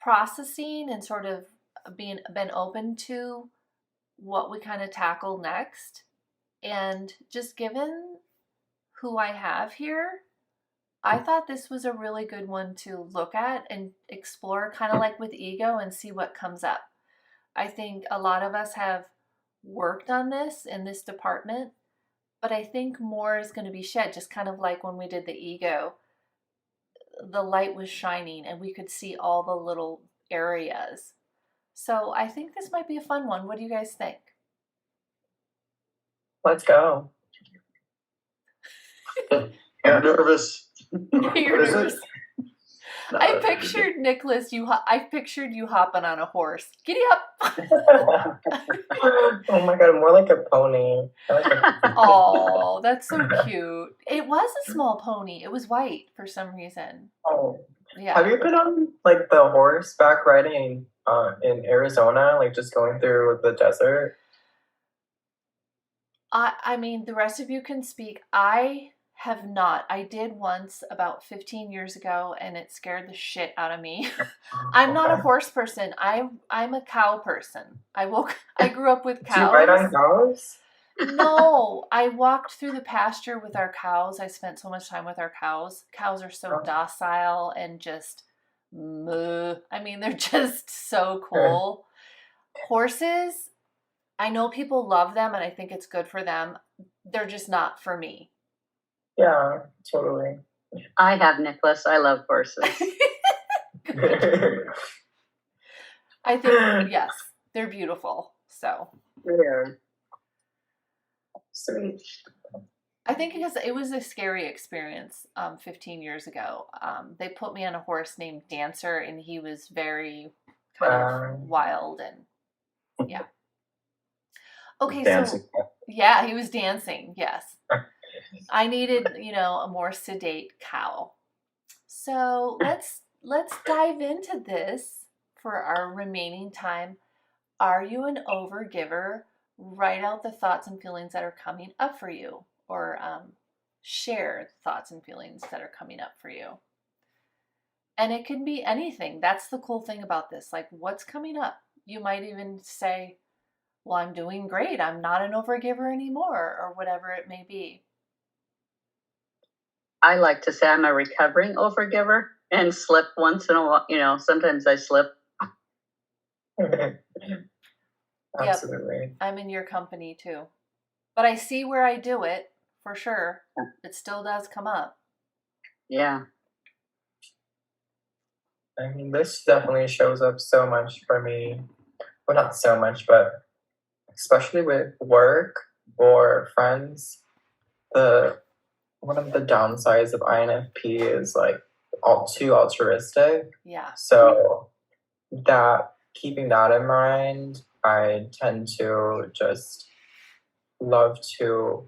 processing and sort of been open to what we kind of tackle next. And just given who I have here, I thought this was a really good one to look at and explore, kind of like with ego, and see what comes up. I think a lot of us have worked on this in this department, but I think more is going to be shed, just kind of like when we did the ego. The light was shining and we could see all the little areas. So I think this might be a fun one. What do you guys think? Let's go. I'm nervous. You're nervous. I pictured Nicholas. I pictured you hopping on a horse. Giddy up! Oh my god, more like a pony. Oh, that's so cute. It was a small pony. It was white for some reason. Oh. Yeah. Have you been on like the horseback riding in Arizona, like just going through the desert? I mean, the rest of you can speak. I have not. I did once about 15 years ago, and it scared the shit out of me. I'm not a horse person. I'm a cow person. I grew up with cows. Do you ride on cows? No, I walked through the pasture with our cows. I spent so much time with our cows. Cows are so docile and just I mean, they're just so cool. Horses, I know people love them and I think it's good for them. They're just not for me. Yeah, totally. I have, Nicholas. I love horses. I think, yes, they're beautiful. So. Yeah. Sweet. I think because it was a scary experience 15 years ago. They put me on a horse named Dancer, and he was very kind of wild and yeah. Okay, dancing. So yeah, he was dancing. Yes, I needed a more sedate cow. So let's dive into this for our remaining time. Are you an overgiver? Write out the thoughts and feelings that are coming up for you, or share thoughts and feelings that are coming up for you. And it can be anything. That's the cool thing about this. Like, what's coming up? You might even say, well, I'm doing great. I'm not an overgiver anymore, or whatever it may be. I like to say I'm a recovering overgiver and slip once in a while. Sometimes I slip. Absolutely. Yep. I'm in your company too. But I see where I do it, for sure. It still does come up. Yeah. I mean, this definitely shows up so much for me. Well, not so much, but especially with work or friends. One of the downsides of INFP is like too altruistic. Yeah. So keeping that in mind, I tend to just love to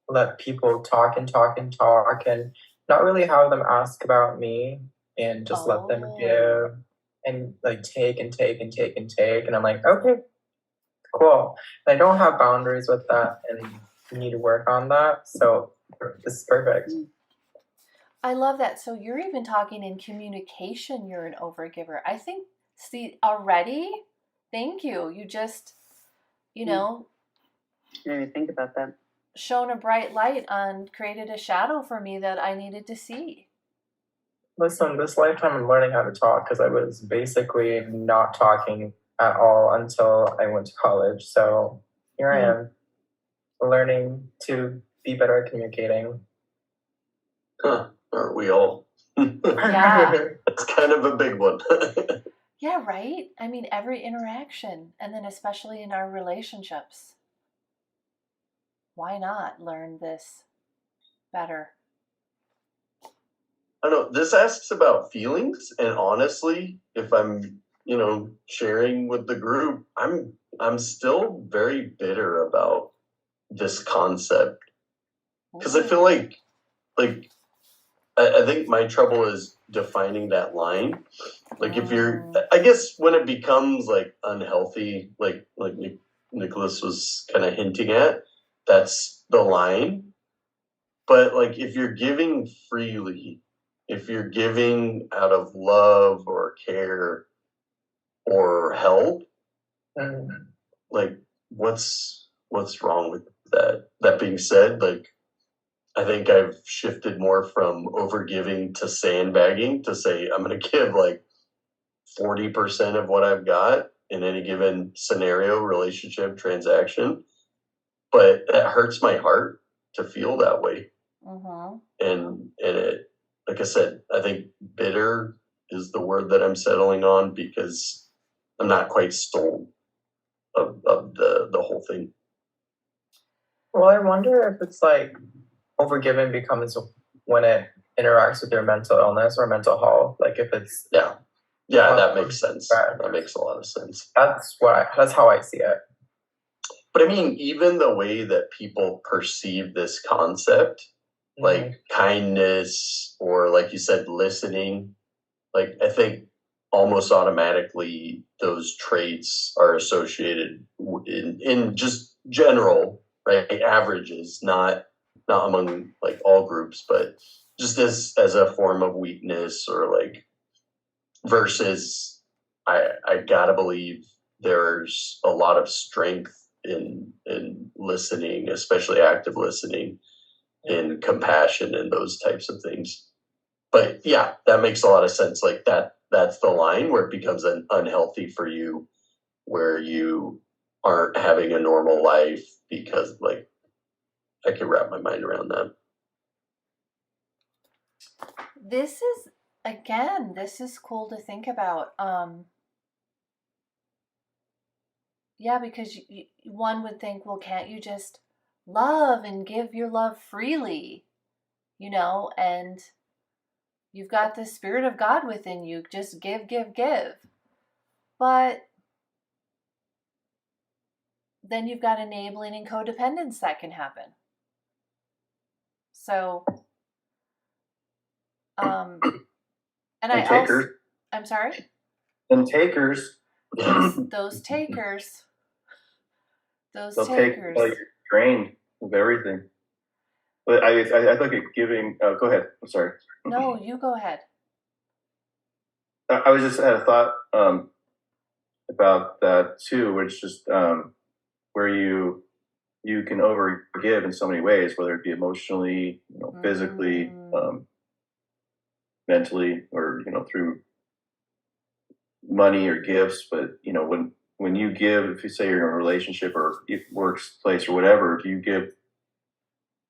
let people talk and talk and talk and not really have them ask about me and just let them give and like take and take and take and take. And I'm like, okay, cool. And I don't have boundaries with that and need to work on that. So this is perfect. I love that. So you're even talking in communication, you're an overgiver. I think, see, already, thank you. You just, I didn't think about that. Shone a bright light on, created a shadow for me that I needed to see. Listen, this lifetime I'm learning how to talk because I was basically not talking at all until I went to college. So here I am, learning to be better at communicating. Huh, aren't we all? Yeah. That's kind of a big one. Yeah, right? I mean, every interaction, and then especially in our relationships. Why not learn this better? I don't know. This asks about feelings, and honestly, if I'm, sharing with the group, I'm still very bitter about this concept because I feel like I think my trouble is defining that line. Like if you're, I guess when it becomes like unhealthy, like Nicholas was kind of hinting at, that's the line. But like if you're giving freely if you're giving out of love or care or help, like what's wrong with that? That being said, like I think I've shifted more from overgiving to sandbagging to say I'm going to give like 40% of what I've got in any given scenario, relationship, transaction. But that hurts my heart to feel that way. Mm-hmm. And it, like I said, I think bitter is the word that I'm settling on because I'm not quite sold of the whole thing. Well, I wonder if it's like overgiving becomes when it interacts with your mental illness or mental health. Like if it's Yeah, that makes sense. Right. That makes a lot of sense. That's how I see it. But I mean, even the way that people perceive this concept, like kindness or like you said, listening, like I think almost automatically those traits are associated in just general, right? Averages, not among like all groups, but just as a form of weakness or like versus I gotta believe there's a lot of strength in listening, especially active listening, in compassion and those types of things. But yeah, that makes a lot of sense. Like that's the line where it becomes unhealthy for you, where you aren't having a normal life because like I can wrap my mind around that. This is cool to think about. Yeah, because one would think, well, can't you just love and give your love freely, and you've got the Spirit of God within you, just give, give, give. But then you've got enabling and codependence that can happen. So, and I takers. I'm sorry? And takers. Those takers. They'll take until you're drained of everything. But I look at giving. Go ahead. I'm sorry. No, you go ahead. I was just had a thought about that too, which just where you can overgive in so many ways, whether it be emotionally, physically, mentally, or through money or gifts. But when you give, if you say you're in a relationship or workplace or whatever, if you give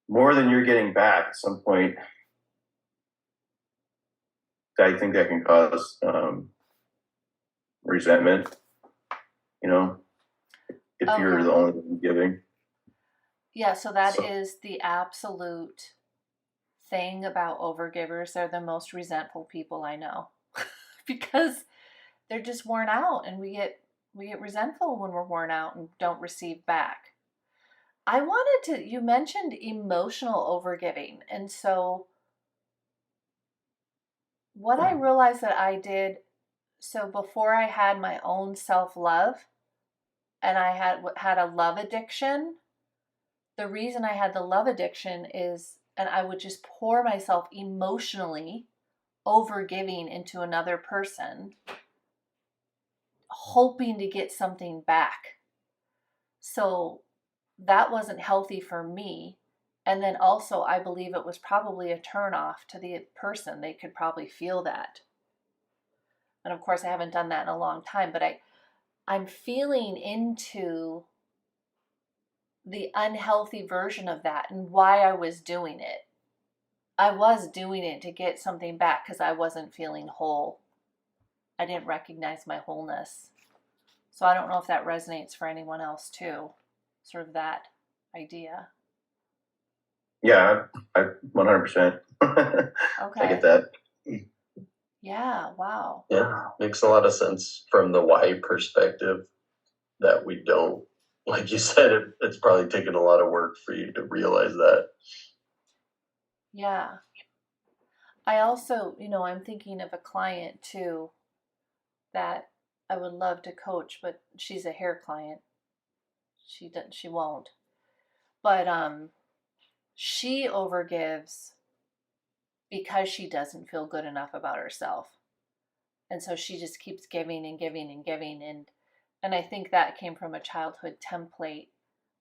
more than you're getting back at some point, I think that can cause resentment, if you're the only one giving. Yeah, so that is the absolute thing about overgivers. They're the most resentful people I know because they're just worn out, and we get resentful when we're worn out and don't receive back. You mentioned emotional overgiving, and so what I realized that I did, so before I had my own self-love and I had a love addiction, the reason I had the love addiction is, and I would just pour myself emotionally overgiving into another person, hoping to get something back. So that wasn't healthy for me. And then also, I believe it was probably a turnoff to the person. They could probably feel that. And of course, I haven't done that in a long time, but I'm feeling into the unhealthy version of that and why I was doing it. I was doing it to get something back because I wasn't feeling whole. I didn't recognize my wholeness. So I don't know if that resonates for anyone else too, sort of that idea. Yeah, I 100%. Okay. I get that. Yeah, wow. Yeah, makes a lot of sense from the why perspective that we don't, like you said, it's probably taken a lot of work for you to realize that. Yeah. I also, I'm thinking of a client too that I would love to coach, but she's a hair client. She won't. But she overgives because she doesn't feel good enough about herself. And so she just keeps giving and giving and giving. And I think that came from a childhood template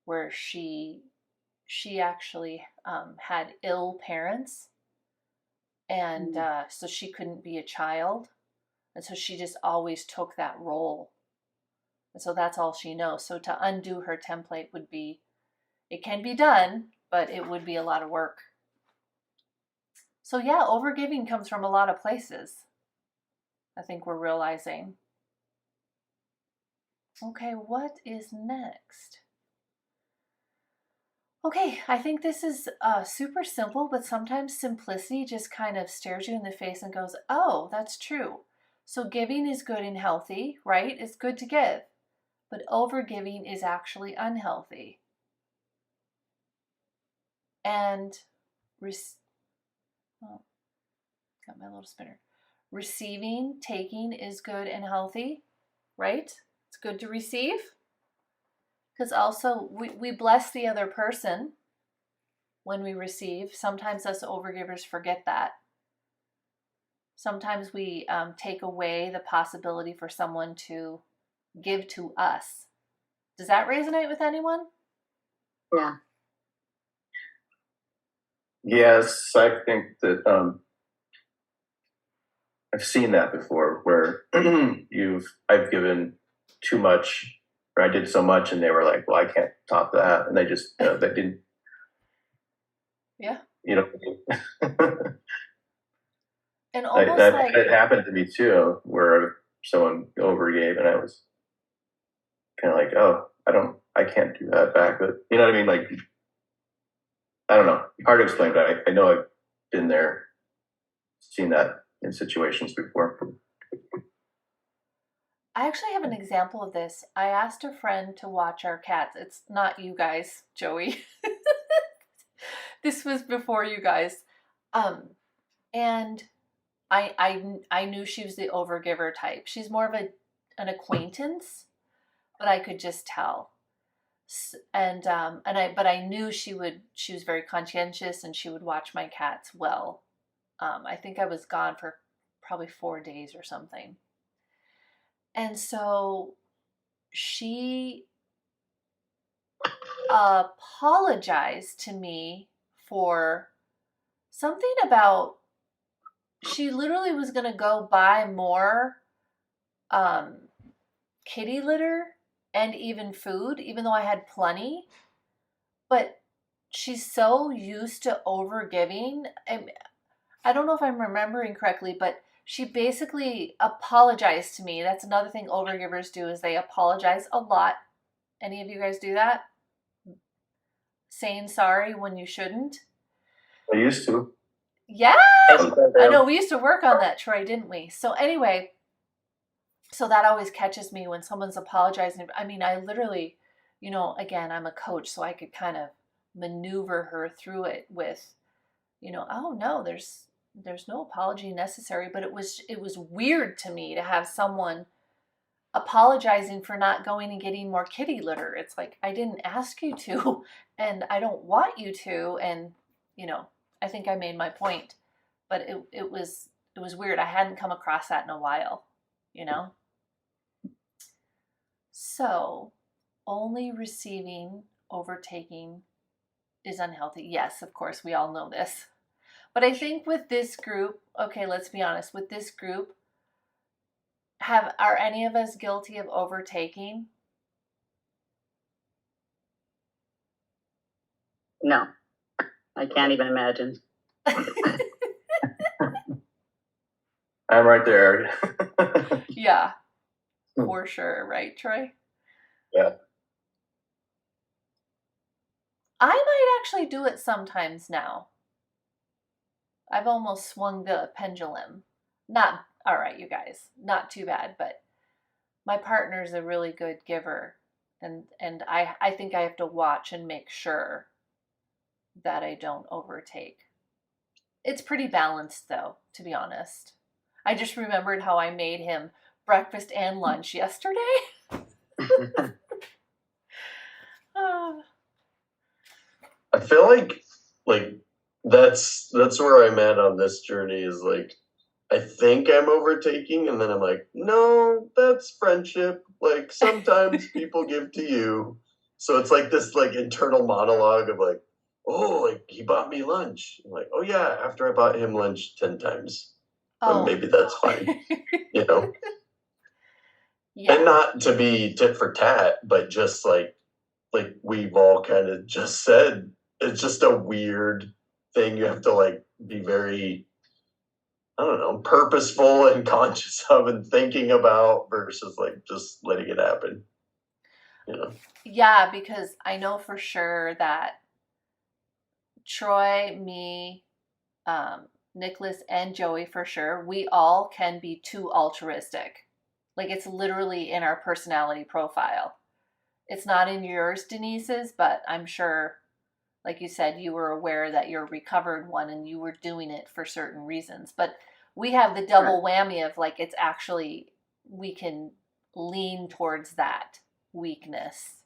where she actually had ill parents. And so she couldn't be a child. And so she just always took that role. And so that's all she knows. So to undo her template would be, it can be done, but it would be a lot of work. So yeah, overgiving comes from a lot of places. I think we're realizing. Okay, what is next? Okay, I think this is super simple, but sometimes simplicity just kind of stares you in the face and goes, oh, that's true. So giving is good and healthy, right? It's good to give. But overgiving is actually unhealthy. And, got my little spinner. Receiving, taking is good and healthy, right? It's good to receive. Because also we bless the other person when we receive. Sometimes us overgivers forget that. Sometimes we take away the possibility for someone to give to us. Does that resonate with anyone? Yeah. Yes, I think that I've seen that before, where I've given too much, or I did so much, and they were like, "Well, I can't top that," and they just they didn't. Yeah. You know. And almost like it happened to me too, where someone overgave, and I was kind of like, "Oh, I can't do that back," but you know what I mean? Like, I don't know, hard to explain, but I know I've been there, seen that in situations before. I actually have an example of this. I asked a friend to watch our cats. It's not you guys, Joey. This was before you guys. And I knew she was the overgiver type. She's more of an acquaintance, but I could just tell. But I knew she was very conscientious and she would watch my cats well. I think I was gone for probably 4 days or something. And so she apologized to me for something about, she literally was going to go buy more kitty litter and even food, even though I had plenty. But she's so used to overgiving. I don't know if I'm remembering correctly, but she basically apologized to me. That's another thing overgivers do, is they apologize a lot. Any of you guys do that? Saying sorry when you shouldn't? I used to. Yeah, I know. We used to work on that, Troy, didn't we? So anyway, so that always catches me when someone's apologizing. I mean, I literally, again, I'm a coach, so I could kind of maneuver her through it with, oh no, there's no apology necessary. But it was weird to me to have someone apologizing for not going and getting more kitty litter. It's like, I didn't ask you to, and I don't want you to. And I think I made my point, but it was weird. I hadn't come across that in a while, So only receiving, overtaking is unhealthy. Yes, of course, we all know this. But I think with this group, okay, let's be honest, with this group, are any of us guilty of overtaking? No, I can't even imagine. I'm right there. Yeah, for sure. Right, Troy? Yeah. I might actually do it sometimes now. I've almost swung the pendulum. Not, all right, you guys, not too bad, but my partner's a really good giver. And I think I have to watch and make sure that I don't overtake. It's pretty balanced, though, to be honest. I just remembered how I made him breakfast and lunch yesterday. I feel like that's where I'm at on this journey, is like, I think I'm overtaking, and then I'm like, no, that's friendship. Like, sometimes people give to you. So it's like this like internal monologue of like, oh, like he bought me lunch. I'm like, oh yeah, after I bought him lunch 10 times. Oh. Maybe that's fine. You know? Yeah. And not to be tit for tat, but just like we've all kind of just said, it's just a weird thing you have to like be very, I don't know, purposeful and conscious of and thinking about, versus like just letting it happen. You know? Yeah, because I know for sure that Troy, me, Nicholas, and Joey, for sure, we all can be too altruistic. Like, it's literally in our personality profile. It's not in yours, Denise's, but I'm sure, like you said, you were aware that you're a recovered one and you were doing it for certain reasons. But we have the double whammy of like, it's actually, we can lean towards that weakness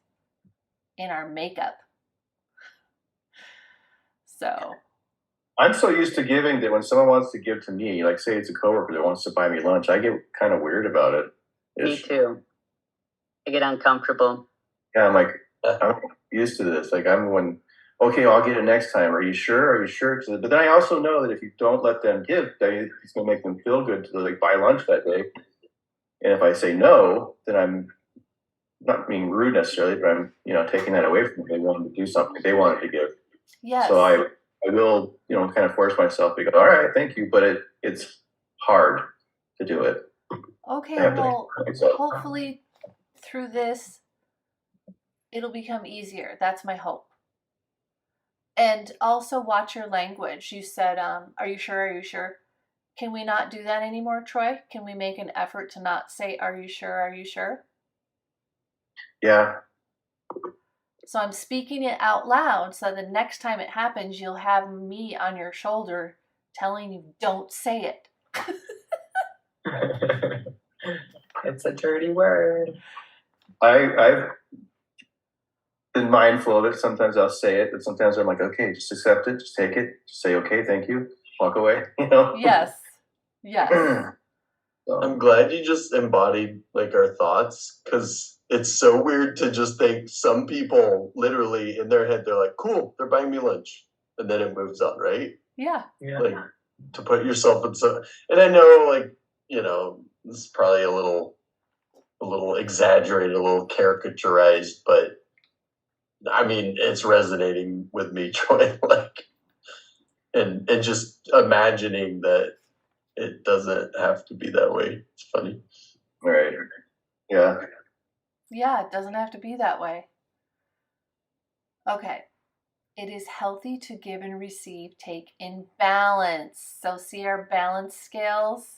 in our makeup. So I'm so used to giving that when someone wants to give to me, like say it's a coworker that wants to buy me lunch, I get kind of weird about it. Me too. I get uncomfortable. Yeah, I'm like, I'm used to this. Like I'm when, okay, I'll get it next time. Are you sure? Are you sure? But then I also know that if you don't let them give, it's going to make them feel good to like buy lunch that day. And if I say no, then I'm not being rude necessarily, but I'm, taking that away from them. They wanted to do something. They wanted to give. yes. So I will, kind of force myself to go, all right, thank you. But it's hard to do it. Okay, I have to well, make myself. hopefully through this, it'll become easier. That's my hope. And also watch your language. You said, are you sure? Are you sure? Can we not do that anymore, Troy? Can we make an effort to not say, are you sure? Are you sure? Yeah. So I'm speaking it out loud so the next time it happens, you'll have me on your shoulder telling you, don't say it. It's a dirty word. I've been mindful of it. Sometimes I'll say it, but sometimes I'm like, okay, just accept it, just take it, just say okay, thank you, walk away. Yes. Yes. So, I'm glad you just embodied like our thoughts, because it's so weird to just think some people literally in their head, they're like, cool, they're buying me lunch. And then it moves on, right? Yeah. Like to put yourself in so, and I know like, this is probably a little exaggerated, a little caricaturized, but I mean, it's resonating with me, Troy, like, and just imagining that it doesn't have to be that way. It's funny. right. Yeah. Yeah, it doesn't have to be that way. Okay. It is healthy to give and receive, take in balance. So see our balance scales?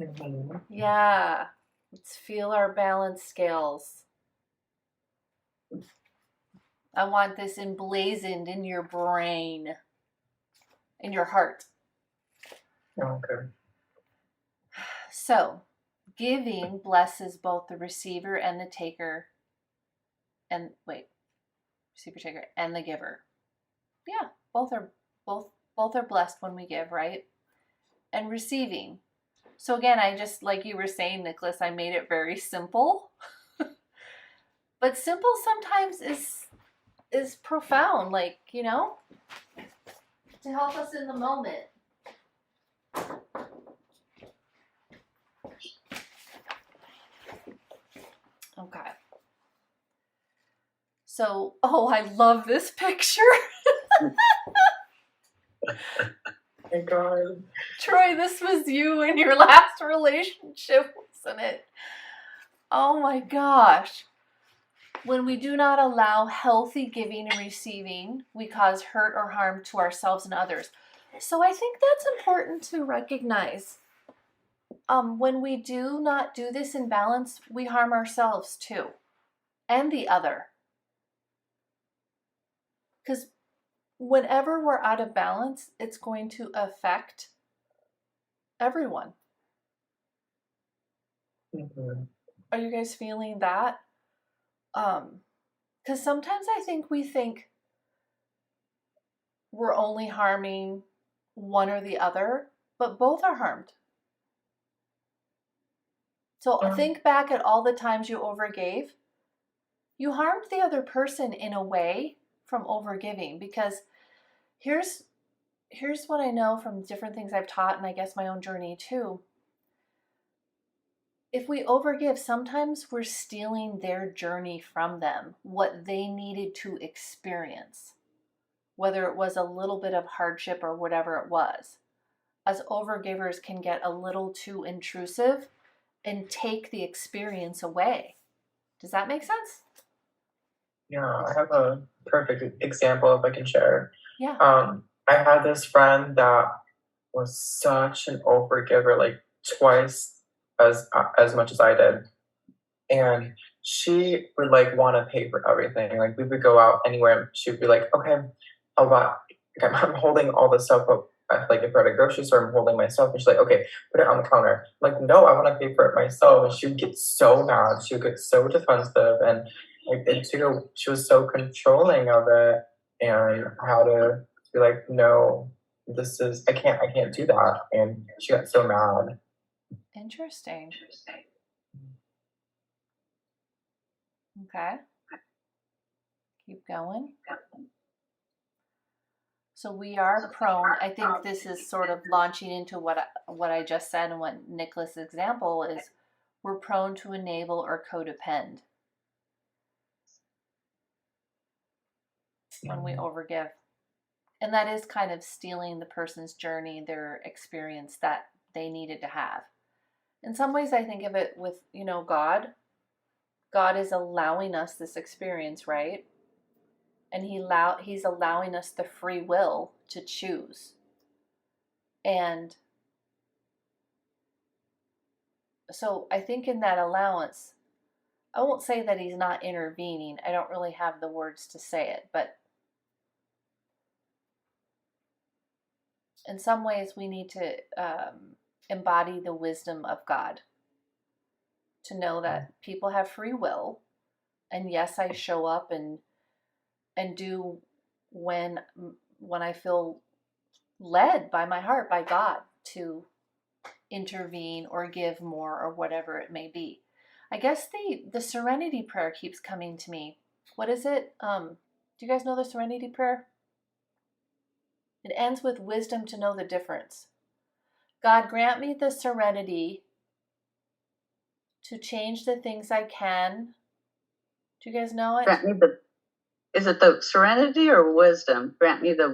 Mm-hmm. Yeah. Let's feel our balance scales. I want this emblazoned in your brain, in your heart. Okay. So, giving blesses both the receiver and the taker. Receiver, taker, and the giver. Yeah, both are blessed when we give, right? And receiving. So again, I just, like you were saying, Nicholas, I made it very simple. But simple sometimes is profound, like, to help us in the moment. Okay. So, I love this picture. Oh my God. Troy, this was you in your last relationship, wasn't it? Oh my gosh. When we do not allow healthy giving and receiving, we cause hurt or harm to ourselves and others. So I think that's important to recognize. When we do not do this in balance, we harm ourselves too, and the other. Because whenever we're out of balance, it's going to affect everyone. Mm-hmm. Are you guys feeling that? Because sometimes I think we think, we're only harming one or the other, but both are harmed. So think back at all the times you overgave. You harmed the other person in a way from overgiving, because here's what I know from different things I've taught, and I guess my own journey too. If we overgive, sometimes we're stealing their journey from them, what they needed to experience, whether it was a little bit of hardship or whatever it was. Us overgivers can get a little too intrusive and take the experience away. Does that make sense? Yeah, I have a perfect example if I can share. Yeah. I had this friend that was such an overgiver, like twice as much as I did, and she would like want to pay for everything. Like we would go out anywhere, she'd be like, "Okay, how about I'm holding all this stuff up." Like if we're at a grocery store, I'm holding my stuff, and she's like, "Okay, put it on the counter." I'm like, no, I want to pay for it myself. And she would get so mad. She would get so defensive, and like she was so controlling of it, and how to be like, no, this is I can't do that, and she got so mad. Interesting. Okay. Keep going. So we are prone, I think this is sort of launching into what I just said, and what Nicholas' example is, we're prone to enable or codepend when we overgive. And that is kind of stealing the person's journey, their experience that they needed to have. In some ways, I think of it with, God. God is allowing us this experience, right? And he's allowing us the free will to choose. And so I think in that allowance, I won't say that he's not intervening. I don't really have the words to say it, but in some ways we need to embody the wisdom of God, to know that people have free will. And yes, I show up and do when I feel led by my heart, by God, to intervene or give more or whatever it may be. I guess the serenity prayer keeps coming to me. What is it? Do you guys know the serenity prayer? It ends with wisdom to know the difference. God, grant me the serenity to change the things I can. Do you guys know it? Grant me is it the serenity or wisdom? Grant me the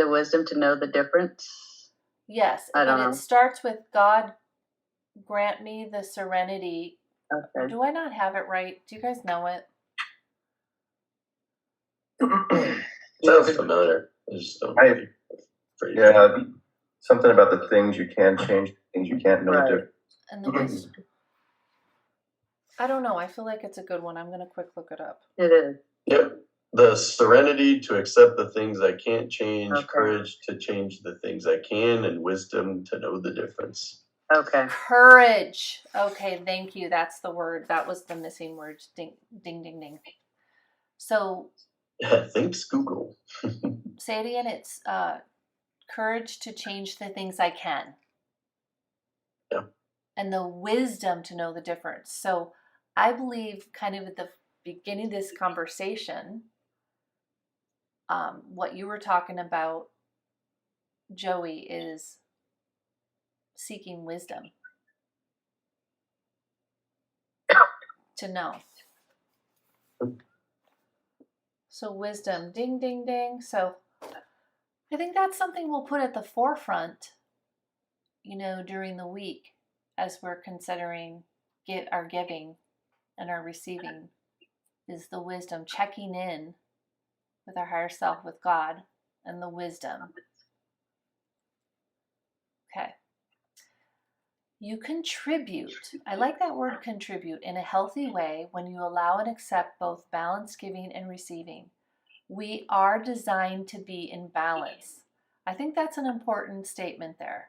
wisdom to know the difference. Yes, I don't but know. It starts with God, grant me the serenity. Okay. Do I not have it right? Do you guys know it? Sounds familiar. I just don't know. Yeah, something about the things you can change, things you can't know the Right. difference. And the wisdom. I don't know. I feel like it's a good one. I'm going to quick look it up. It is. Yep. The serenity to accept the things I can't change, Okay. courage to change the things I can, and wisdom to know the difference. Okay. Courage. Okay, thank you. That's the word. That was the missing word. Ding, ding, ding, ding. So, Thanks, Google. say it again. It's courage to change the things I can. Yeah. And the wisdom to know the difference. So, I believe kind of at the beginning of this conversation, what you were talking about, Joey, is seeking wisdom to know. So wisdom, ding, ding, ding. So I think that's something we'll put at the forefront, during the week as we're considering our giving and our receiving, is the wisdom, checking in with our higher self, with God, and the wisdom. Okay. You contribute. I like that word, contribute, in a healthy way when you allow and accept both balanced giving and receiving. We are designed to be in balance. I think that's an important statement there.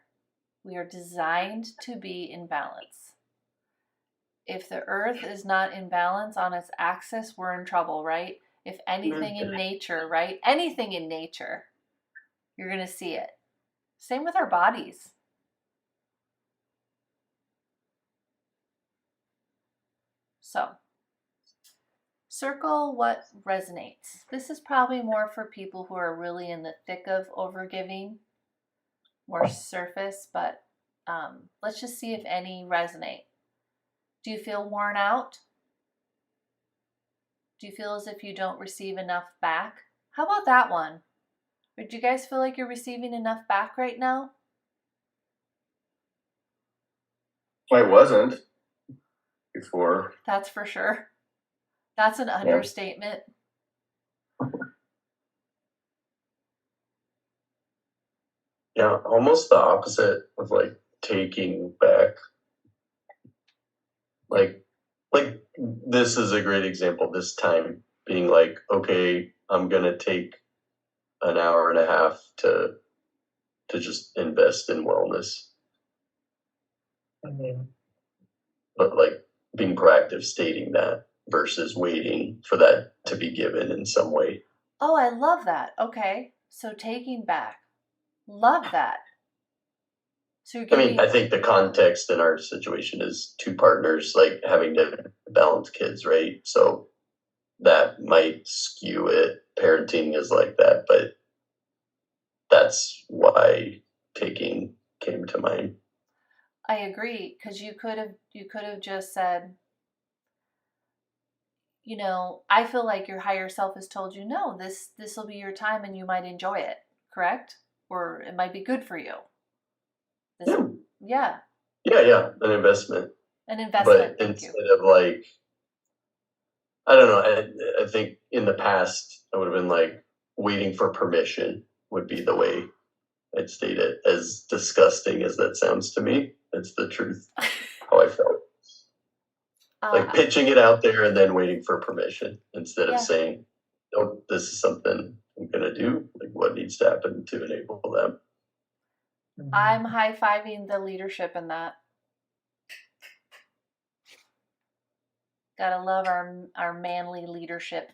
We are designed to be in balance. If the earth is not in balance on its axis, we're in trouble, right? If anything in nature, right? Anything in nature, you're going to see it. Same with our bodies. So, circle what resonates. This is probably more for people who are really in the thick of overgiving, more surface, but let's just see if any resonate. Do you feel worn out? Do you feel as if you don't receive enough back? How about that one? Or do you guys feel like you're receiving enough back right now? I wasn't before. That's for sure. That's an understatement. Yeah, almost the opposite of like taking back. Like this is a great example. This time being like, okay, I'm gonna take an hour and a half to just invest in wellness. Mm-hmm. But like being proactive, stating that versus waiting for that to be given in some way. Oh, I love that. Okay. So taking back. Love that. So you're giving... I think the context in our situation is two partners like having to balance kids, right? So that might skew it. Parenting is like that, but that's why taking came to mind. I agree, because you could have just said, you know, I feel like your higher self has told you, no, this will be your time and you might enjoy it, correct? Or it might be good for you. Yeah. An investment. But instead of like, I don't know, I think in the past I would have been like waiting for permission would be the way I'd state it. As disgusting as that sounds to me, it's the truth. How I felt. Like pitching it out there and then waiting for permission instead of saying, oh, this is something I'm gonna do. Like what needs to happen to enable them. I'm high-fiving the leadership in that. Gotta love our manly leadership.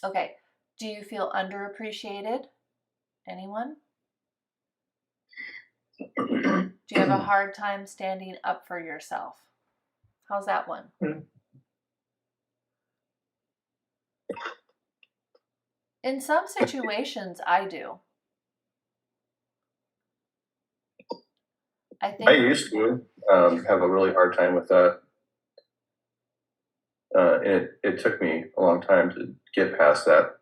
Okay. Do you feel underappreciated? Anyone? Do you have a hard time standing up for yourself? How's that one? In some situations, I do. I used to have a really hard time with that. And it took me a long time to get past that.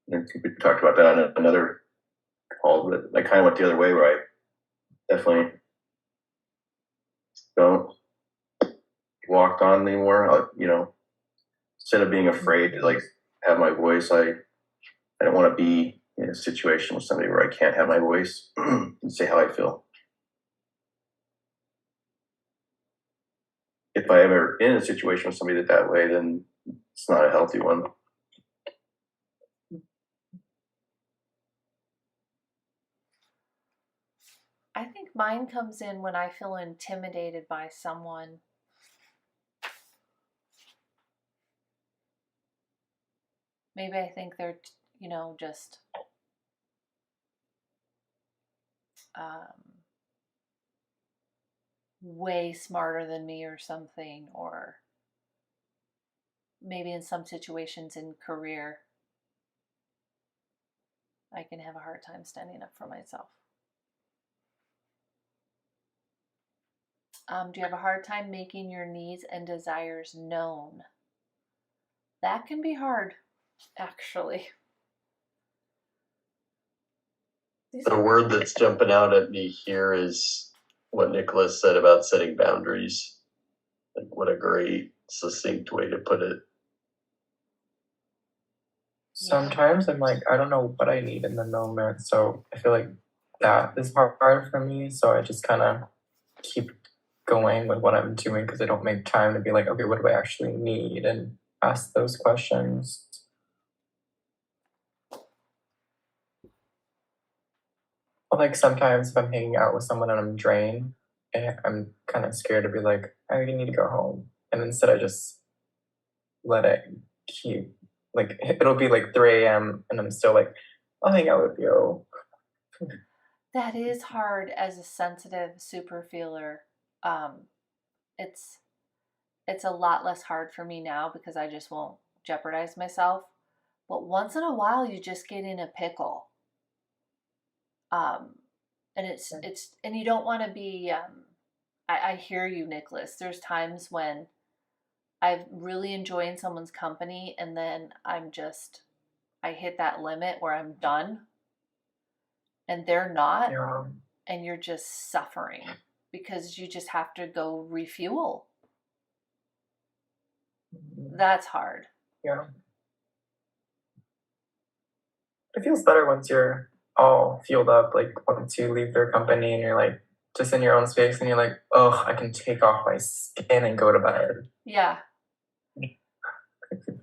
I think we talked about that on another call, but I kind of went the other way where I definitely don't walk on anymore. You know, instead of being afraid to like have my voice, I don't want to be in a situation with somebody where I can't have my voice and say how I feel. If I ever in a situation with somebody that way, then it's not a healthy one. I think mine comes in when I feel intimidated by someone. Maybe I think they're, you know, just way smarter than me or something, or maybe in some situations in career, I can have a hard time standing up for myself. Do you have a hard time making your needs and desires known? That can be hard, actually. The word that's jumping out at me here is what Nicholas said about setting boundaries. Like, what a great, succinct way to put it. Sometimes I'm like, I don't know what I need in the moment. So I feel like that is hard for me. So I just kind of keep going with what I'm doing because I don't make time to be like, okay, what do I actually need? And ask those questions. Like sometimes if I'm hanging out with someone and I'm drained, and I'm kind of scared to be like, I really need to go home. And instead I just let it keep, like, it'll be like 3 a.m. and I'm still like, I'll hang out with you. That is hard as a sensitive super feeler. It's a lot less hard for me now because I just won't jeopardize myself. But once in a while, you just get in a pickle. And and you don't want to be, I hear you, Nicholas. There's times when I'm really enjoying someone's company and then I hit that limit where I'm done and they're not, Yeah. and you're just suffering because you just have to go refuel. That's hard. Yeah. It feels better once you're all fueled up, like once you leave their company and you're like just in your own space and you're like, oh, I can take off my skin and go to bed. Yeah.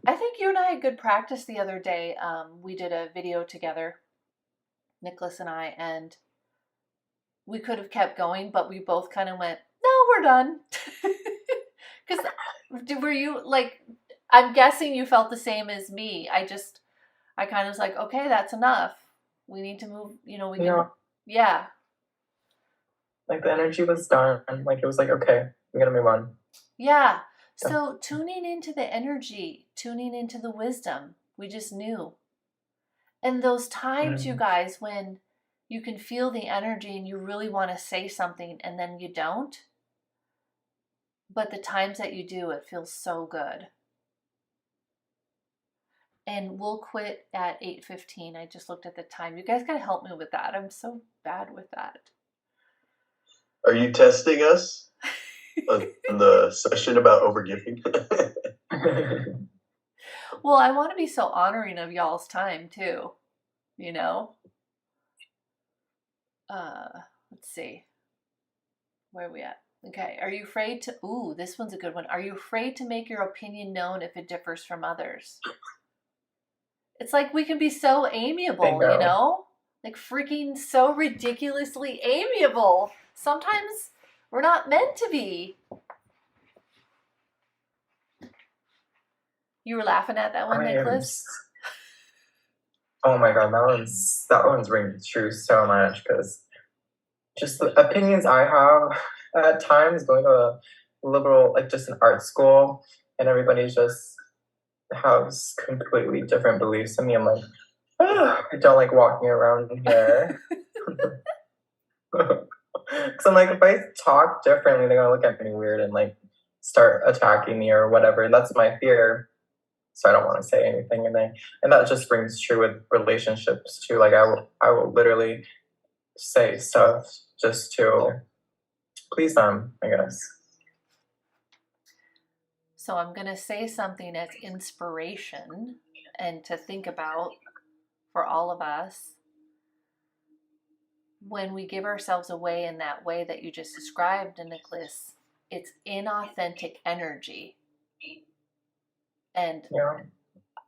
I think you and I had good practice the other day. We did a video together, Nicholas and I, and we could have kept going, but we both kind of went, no, we're done. Because were you like, I'm guessing you felt the same as me. I kind of was like, okay, that's enough. We need to move, we can, yeah. Like the energy was done. Like it was like, okay, we gotta move on. Yeah. So tuning into the energy, tuning into the wisdom, we just knew. And those times, you guys, when you can feel the energy and you really want to say something and then you don't. But the times that you do, it feels so good. And we'll quit at 8:15. I just looked at the time. You guys got to help me with that. I'm so bad with that. Are you testing us on the session about overgiving? Well, I want to be so honoring of y'all's time too, Let's see. Where are we at? Okay. Are you afraid to, this one's a good one. Are you afraid to make your opinion known if it differs from others? It's like we can be so amiable, like freaking so ridiculously amiable. Sometimes we're not meant to be. You were laughing at that one, Nicholas? Oh my god, that one's ringing true so much because just the opinions I have at times going to a liberal, like just an art school, and everybody just has completely different beliefs than me. I'm like, I don't like walking around here. Because I'm like, if I talk differently, they're gonna look at me weird and like start attacking me or whatever. And that's my fear. So I don't want to say anything, and that just rings true with relationships too. Like I will literally say stuff just to please them, I guess. So I'm gonna say something as inspiration and to think about for all of us. When we give ourselves away in that way that you just described, Nicholas, it's inauthentic energy. And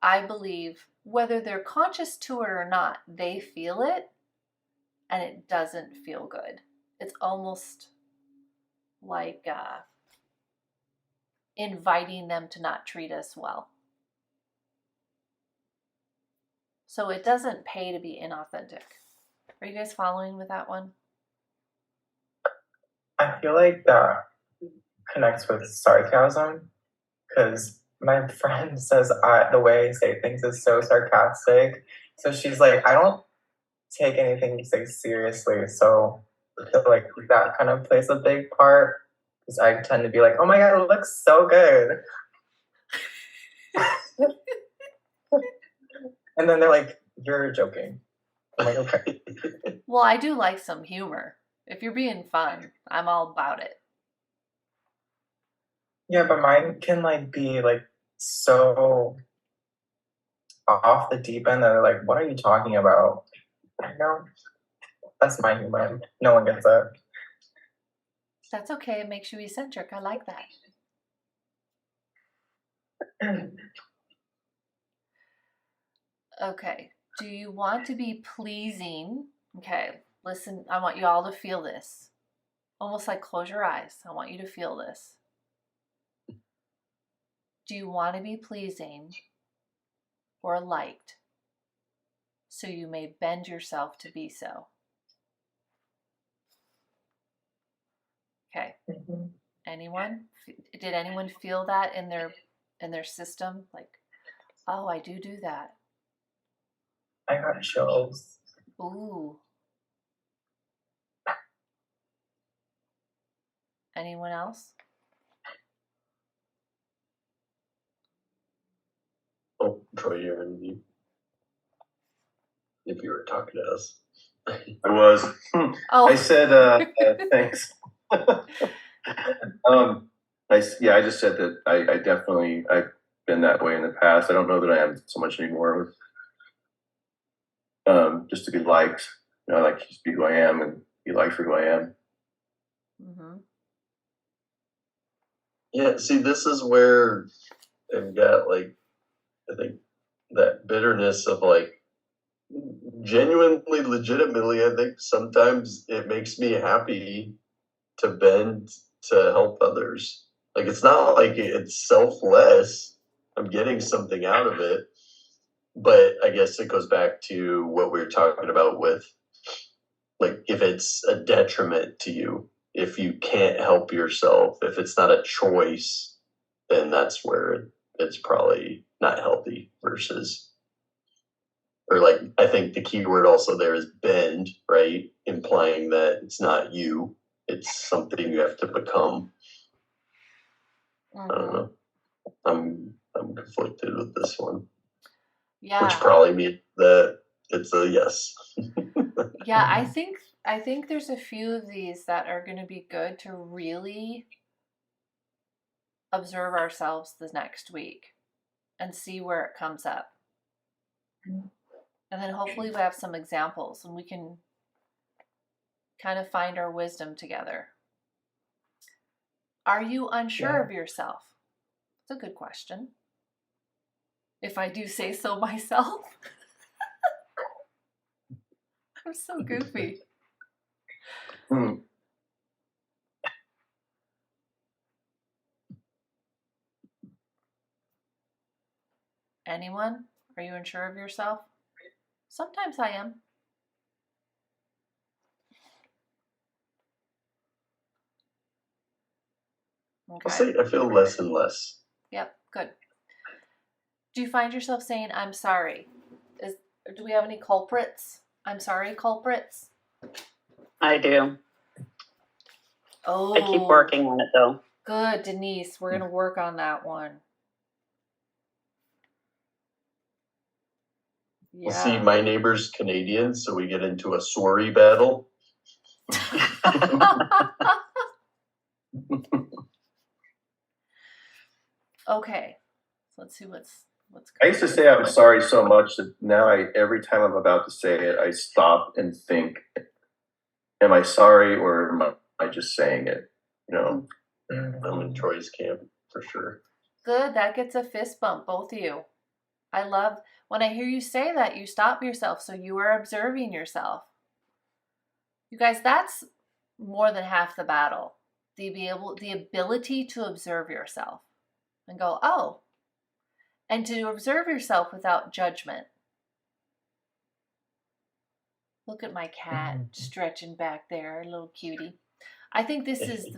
I believe whether they're conscious to it or not, they feel it and it doesn't feel good. It's almost like inviting them to not treat us well. So it doesn't pay to be inauthentic. Are you guys following with that one? I feel like that connects with sarcasm because my friend says the way I say things is so sarcastic. So she's like, I don't take anything you say seriously. So I feel like that kind of plays a big part because I tend to be like, oh my god, it looks so good. And then they're like, you're joking. I'm like, okay. Well, I do like some humor. If you're being fun, I'm all about it. Yeah, but mine can like be like so off the deep end that they're like, what are you talking about? That's my humor. No one gets it. That's okay. It makes you eccentric. I like that. Okay. Do you want to be pleasing? Okay. Listen, I want you all to feel this. Almost like close your eyes. I want you to feel this. Do you want to be pleasing or liked, so you may bend yourself to be so. Okay. Mhm. Anyone? Did anyone feel that in their system? Like, oh, I do that. I got chills. Ooh. Anyone else? Oh, Troy, you're in mute. If you were talking to us. I was. Oh. I said thanks. I just said that I definitely I've been that way in the past. I don't know that I am so much anymore. Just to be liked, I like to just be who I am and be liked for who I am. Mm-hmm. Yeah, see, this is where I've got like, I think that bitterness of like, genuinely, legitimately, I think sometimes it makes me happy to bend to help others. Like, it's not like it's selfless. I'm getting something out of it. But I guess it goes back to what we were talking about with, like, if it's a detriment to you, if you can't help yourself, if it's not a choice, then that's where it's probably not healthy versus, or like, I think the key word also there is bend, right? Implying that it's not you, it's something you have to become. Mm-hmm. I don't know. I'm conflicted with this one. Yeah. Which probably means that it's a yes. Yeah, I think there's a few of these that are going to be good to really observe ourselves the next week and see where it comes up. And then hopefully we have some examples and we can kind of find our wisdom together. Are you unsure of yourself? It's a good question. If I do say so myself. I'm so goofy. Anyone? Are you unsure of yourself? Sometimes I am. Okay. I'll say I feel less and less. Yep, good. Do you find yourself saying, I'm sorry? Do we have any culprits? I'm sorry, culprits? I do. Oh. I keep working on it though. Good, Denise. We're going to work on that one. Yeah. We'll see, my neighbor's Canadian, so we get into a sorry battle. Okay. Let's see what's I used to say I'm sorry so much that now every time I'm about to say it, I stop and think, am I sorry or am I just saying it? I'm in Troy's camp for sure. Good. That gets a fist bump, both of you. I love when I hear you say that, you stop yourself, so you are observing yourself. You guys, that's more than half the battle. The ability to observe yourself and go, oh, and to observe yourself without judgment. Look at my cat stretching back there, little cutie. I think this is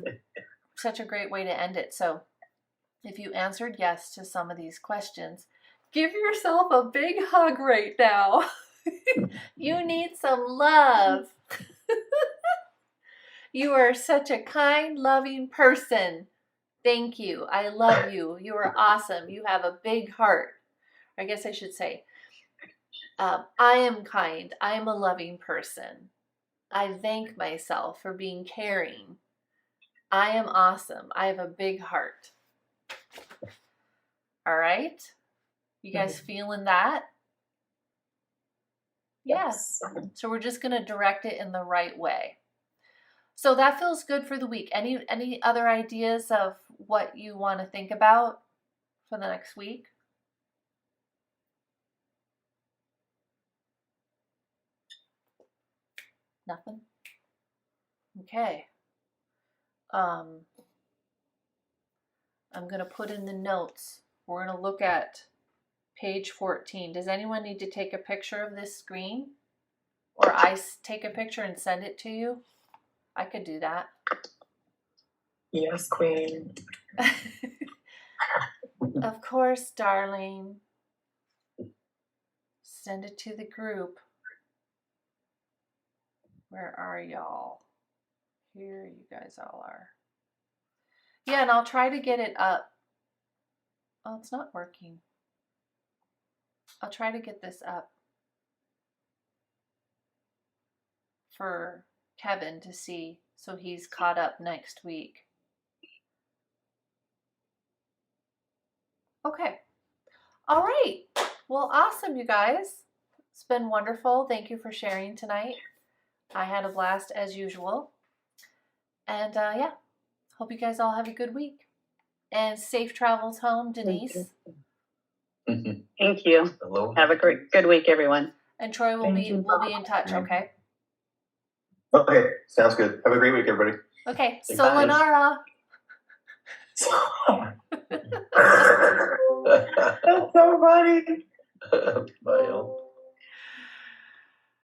such a great way to end it. So if you answered yes to some of these questions, give yourself a big hug right now. You need some love. You are such a kind, loving person. Thank you. I love you. You are awesome. You have a big heart. I guess I should say, I am kind. I am a loving person. I thank myself for being caring. I am awesome. I have a big heart. All right? You guys feeling that? Yes. Yeah. So we're just going to direct it in the right way. So that feels good for the week. Any other ideas of what you want to think about for the next week? Nothing? Okay. I'm going to put in the notes. We're going to look at page 14. Does anyone need to take a picture of this screen? Or I take a picture and send it to you? I could do that. Yes, queen. Of course, darling. Send it to the group. Where are y'all? Here you guys all are. Yeah, and I'll try to get it up. Oh, it's not working. I'll try to get this up for Kevin to see so he's caught up next week. Okay. All right. Well, awesome, you guys. It's been wonderful. Thank you for sharing tonight. I had a blast as usual. And yeah, hope you guys all have a good week. And safe travels home, Denise. Thank you. Hello. Have a good week, everyone. And Troy will be in touch, okay? Okay, sounds good. Have a great week, everybody. Okay, Thanks, Solanara. That's so funny. Bye, y'all.